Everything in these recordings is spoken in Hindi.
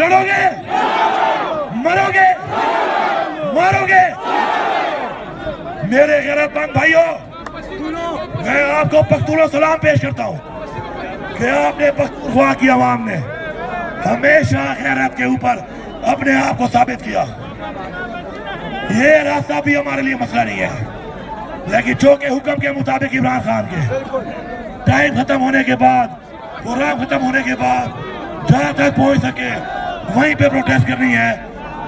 लड़ोगे, मरोगे, मारोगे। मेरे गैरतमंद भाइयों, मैं आपको पख्तून सलाम पेश करता हूं कि आपने पख्तूनख्वा की आवाम ने हमेशा गैरत के ऊपर अपने आप को साबित किया। ये रास्ता भी हमारे लिए मसला नहीं है, लेकिन चौके हुक्म के मुताबिक इमरान खान के टाइम खत्म होने के बाद, प्रोग्राम खत्म होने के बाद जहां तक पहुंच सके वहीं पे प्रोटेस्ट करनी है।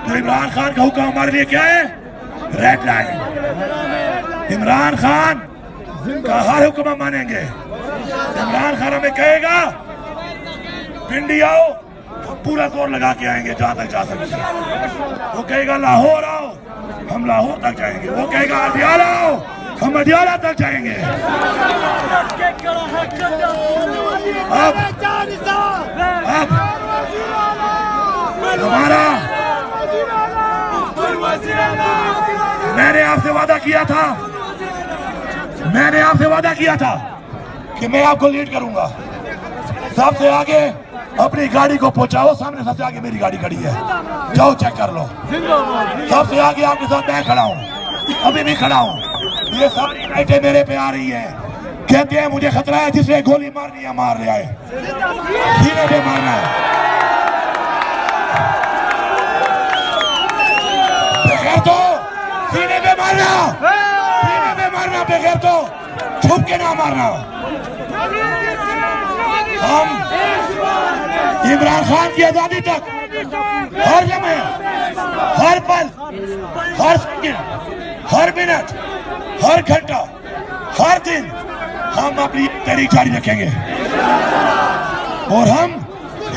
तो इमरान खान का हुक्म हमारे लिए क्या है? Red line. इमरान खान का हर हुक्म हम मानेंगे। इमरान खान हमें कहेगा पिंडी आओ, हम पूरा जोर लगा के आएंगे जहां तक जा सकते। वो कहेगा लाहौर आओ, हम लाहौर तक जाएंगे। वो कहेगा अडियाला आओ, हम अडियाला तक जाएंगे। अब हमारा, मैंने आपसे वादा किया था कि मैं आपको लीड करूंगा। सबसे आगे अपनी गाड़ी को पहुंचाओ, सामने सबसे आगे मेरी गाड़ी खड़ी है, जाओ चेक कर लो। सबसे आगे आपके साथ मैं खड़ा हूं, अभी भी खड़ा हूं। ये सारी लाइटें मेरे पे आ रही है, कहते हैं मुझे खतरा है, जिसने गोली मारनी है मार रहा है, सीने पे मारना है। बगैर तो सीने पे मारना, सीने पे मारना, बगैर तो छुप के ना मारना। हम इमरान खान की आजादी तक हर समय, हर पल, हर सेकंड, हर मिनट, हर घंटा, हर दिन हम अपनी तहरीक जारी रखेंगे और हम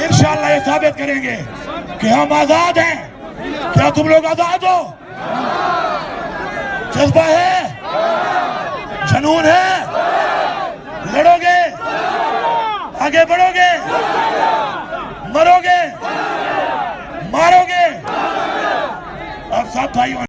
इंशाअल्लाह ये साबित करेंगे कि हम आजाद हैं। क्या तुम लोग आजाद हो? जज्बा है, जुनून है, लड़ोगे, आगे बढ़ोगे।